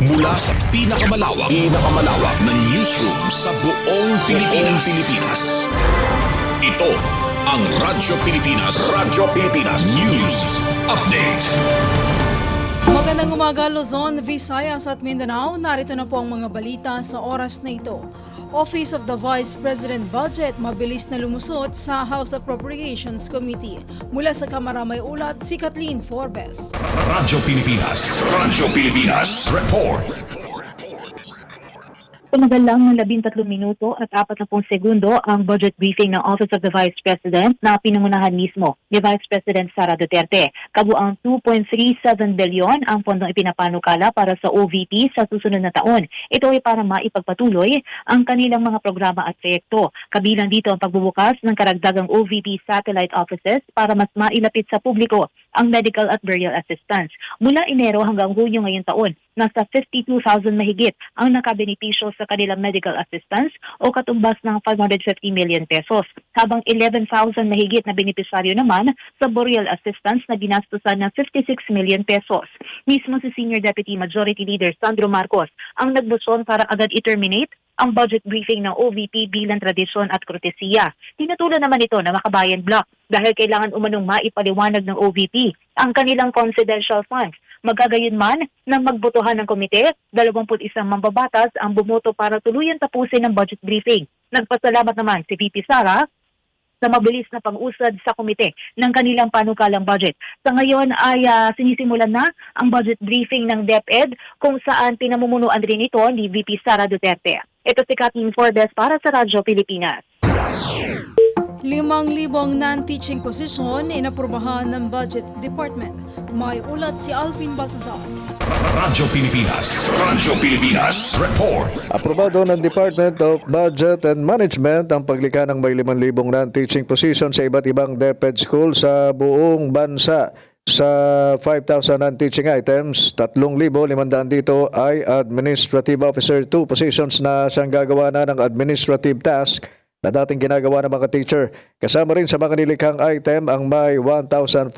Mula sa pinakamalawak na newsroom sa buong Pilipinas. Ito ang Radyo Pilipinas. News Update. Magandang umaga, Luzon, Visayas at Mindanao. Narito na po ang mga balita sa oras na ito. Office of the Vice President Budget mabilis na lumusot sa House Appropriations Committee. Mula sa Kamara may ulat si Kathleen Forbes. Radyo Pilipinas. Report. Tumagal lang ng 13 minuto at 40 segundo ang budget briefing ng Office of the Vice President na pinangunahan mismo ni Vice President Sara Duterte. Kabuang 2.37 bilyon ang pondong ipinapanukala para sa OVP sa susunod na taon. Ito ay para maipagpatuloy ang kanilang mga programa at proyekto. Kabilang dito ang pagbubukas ng karagdagang OVP satellite offices para mas mailapit sa publiko ang medical at burial assistance. Mula Enero hanggang Hunyo ngayong taon, nasa 52,000 mahigit ang nakabenepisyo sa kanilang medical assistance o katumbas ng 550 million pesos, habang 11,000 mahigit na benepisaryo naman sa burial assistance na ginastusan ng 56 million pesos. Mismo si Senior Deputy Majority Leader Sandro Marcos ang nagbuson para agad i-terminate ang budget briefing ng OVP bilang tradisyon at kortesiya. Tinutulan naman ito na Makabayan Block dahil kailangan umanong maipaliwanag ng OVP ang kanilang confidential funds. Magagayon man nang magbotohan ng komite, 21 mambabatas ang bumoto para tuluyan tapusin ang budget briefing. Nagpasalamat naman si VP Sara sa mabilis na pag-usad sa komite ng kanilang panukalang budget. Sa ngayon ay sinisimulan na ang budget briefing ng DepEd kung saan pinamumunuan rin ito ni VP Sara Duterte. Ito si Kathleen Forbes para sa Radyo Pilipinas. 5,000 non-teaching posisyon inaprubahan ng Budget Department. May ulat si Alvin Baltazar. Radyo Pilipinas. Report. Aprobado ng Department of Budget and Management ang paglikha ng may 5,000 non-teaching position sa iba't ibang DepEd school sa buong bansa. Sa 5,000 non-teaching items, 3,500 dito ay Administrative Officer 2 positions na siyang gagawa na ng administrative task na dating ginagawa ng mga teacher. Kasama rin sa mga nilikhang item ang may 1,500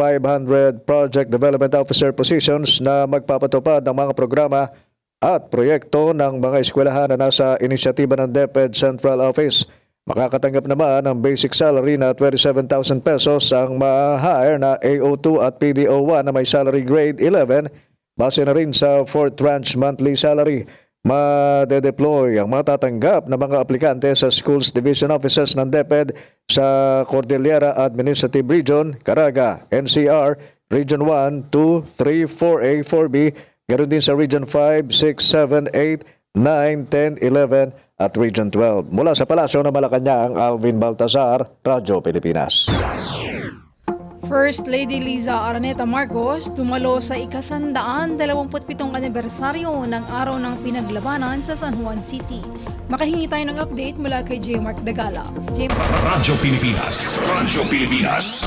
Project Development Officer positions na magpapatupad ng mga programa at proyekto ng mga eskwelahan na nasa inisyatiba ng DepEd Central Office. Makakatanggap naman ng basic salary na 27,000 pesos ang ma-hire na AO2 at PDO1 na may salary grade 11 base na rin sa 4th tranche monthly salary. Made-deploy ang matatanggap na mga aplikante sa Schools Division Offices ng DepEd sa Cordillera Administrative Region, Caraga, NCR, Region 1, 2, 3, 4A, 4B, ganoon din sa Region 5, 6, 7, 8, 9, 10, 11 at Region 12. Mula sa Palasyo ng Malacanang, Alvin Baltazar, Radyo Pilipinas. First Lady Liza Araneta Marcos dumalo sa ika-127 anibersaryo ng Araw ng Pinaglabanan sa San Juan City. Makahingi tayo ng update mula kay J. Mark Dagala. Radyo Pilipinas.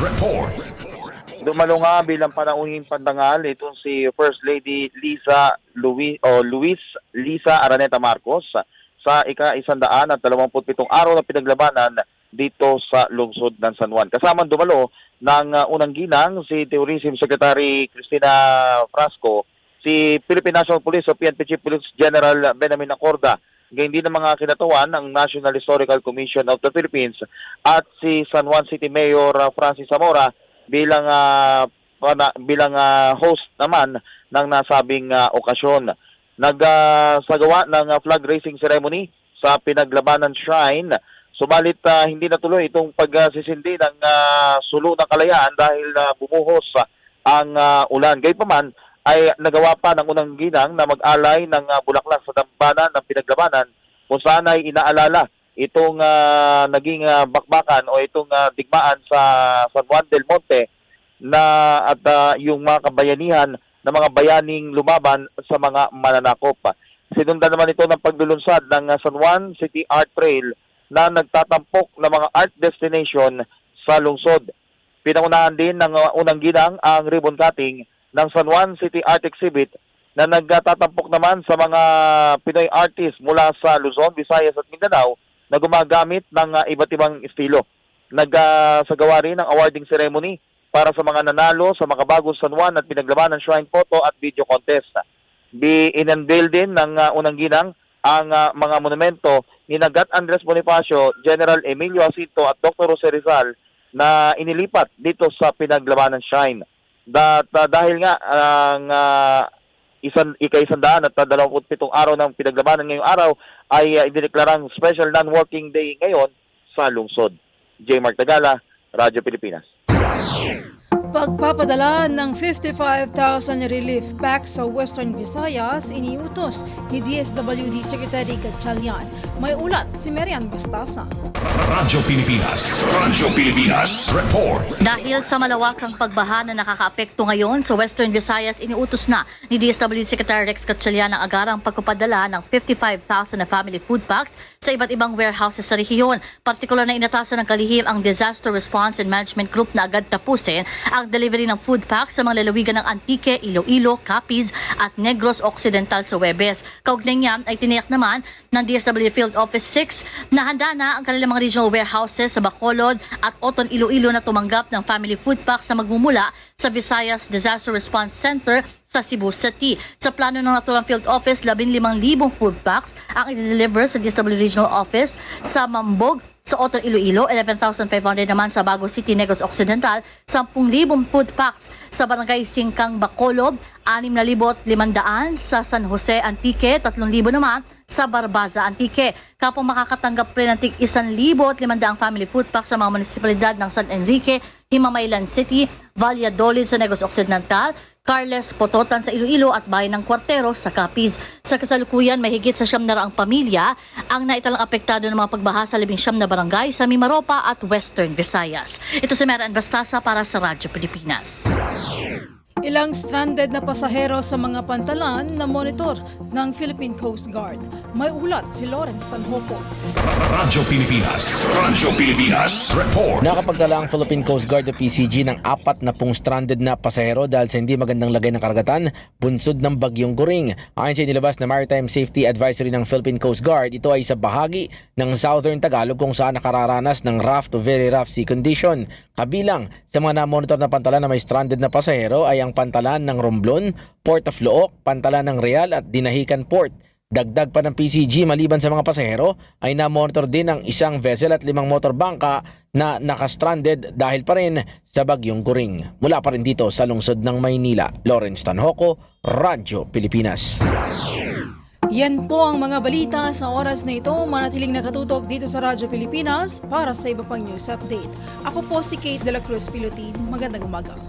Report. Dumalo nga bilang panauhing pandangal itong si First Lady Luis Liza Araneta Marcos sa ika-127 araw ng pinaglabanan dito sa lungsod ng San Juan. Kasama dumalo ng unang ginang si Tourism Secretary Cristina Frasco, si Philippine National Police o PNP Chief Police General Benjamin Acorda, gayon din ng mga kinatawan ng National Historical Commission of the Philippines at si San Juan City Mayor Francis Zamora bilang host naman ng nasabing okasyon. Nagsagawa ng flag raising ceremony sa Pinaglabanan Shrine. Subalit hindi natuloy itong pagsisindi ng sulo ng kalayaan dahil bumuhos ang ulan. Gayunpaman ay nagawa pa ng unang ginang na mag-alay ng bulaklak sa dambana ng Pinaglabanan kung saan ay inaalala itong naging bakbakan o itong digmaan sa San Juan del Monte at yung mga kabayanihan ng mga bayaning lumaban sa mga mananakop. Sinundan naman ito ng paglulunsad ng San Juan City Art Trail na nagtatampok ng mga art destination sa lungsod. Pinangunahan din ng unang ginang ang ribbon cutting ng San Juan City Art Exhibit na nagtatampok naman sa mga Pinoy artists mula sa Luzon, Visayas at Mindanao na gumagamit ng iba't ibang estilo. Nagsagawa rin ng awarding ceremony para sa mga nanalo sa makabagong San Juan at Pinaglabanan Shrine Photo at Video Contest. in-unveil din ng unang ginang ang mga monumento ni Gat Andres Bonifacio, General Emilio Jacinto at Dr. Jose Rizal na inilipat dito sa Pinaglabanan Shrine. Dahil nga ang ika-127 araw ng Pinaglabanan ngayong araw ay idineklarang special non-working day ngayon sa lungsod. J. Mark Tagala, Radyo Pilipinas. Pagpapadala ng 55,000 relief packs sa Western Visayas, iniutos ni DSWD Secretary Gatchalian. May ulat si Marian Bastasa. Radyo Pilipinas. Radyo Pilipinas. Report. Dahil sa malawakang pagbaha na nakakaapekto ngayon sa Western Visayas, iniutos na ni DSWD Secretary Rex Gatchalian ang agarang pagpapadala ng 55,000 na family food packs sa iba't ibang warehouses sa rehiyon. Partikular na inatasan ng kalihim ang Disaster Response and Management Group na agad tapusin ang delivery ng food packs sa mga lalawigan ng Antique, Iloilo, Capiz at Negros Occidental sa Huwebes. Kaugnay niya ay tiniyak naman ng DSWD Field Office 6 na handa na ang kanilang mga regional warehouses sa Bacolod at Oton, Iloilo na tumanggap ng family food packs na magmumula sa Visayas Disaster Response Center sa Cebu City. Sa plano ng naturang field office, 15,000 food packs ang i-deliver sa DSWD Regional Office sa Mambog, sa Oton, Iloilo, 11,500 naman sa Bago City, Negros Occidental, 10,000 food packs sa Barangay Singkang, Bacolod, 6,500 sa San Jose, Antique, 3,000 naman sa Barbaza, Antique. Kapag makakatanggap rin ng 1,500 family food packs sa mga munisipalidad ng San Enrique, Himamaylan City, Valladolid sa Negros Occidental, Carles, Pototan sa Iloilo at Bayan ng Cuartero sa Capiz. Sa kasalukuyan, may higit sa 900 pamilya ang naitalang apektado ng mga pagbaha sa 19 na barangay sa Mimaropa at Western Visayas. Ito si Marian Bastasa para sa Radyo Pilipinas. Ilang stranded na pasahero sa mga pantalan na monitor ng Philippine Coast Guard. May ulat si Lawrence Tanhoco. Radyo Pilipinas. Radyo Pilipinas. Report. Nakapagdala ang Philippine Coast Guard o PCG ng 40 stranded na pasahero dahil sa hindi magandang lagay ng karagatan, bunsod ng bagyong Goring. Ayon sa inilabas na Maritime Safety Advisory ng Philippine Coast Guard, ito ay sa bahagi ng Southern Tagalog kung saan nakararanas ng rough to very rough sea condition. Kabilang sa mga na-monitor na pantalan na may stranded na pasahero ay ang pantalan ng Romblon, Port of Looc, pantalan ng Real at Dinahican Port. Dagdag pa ng PCG, maliban sa mga pasahero, ay na-monitor din ang isang vessel at 5 motorbangka na nakastranded dahil pa rin sa bagyong Goring. Mula pa rin dito sa lungsod ng Maynila, Lawrence Tanhoco, Radyo Pilipinas. Yan po ang mga balita sa oras na ito. Manatiling nakatutok dito sa Radyo Pilipinas para sa iba pang news update. Ako po si Kate De La Cruz Pilotin. Magandang umaga.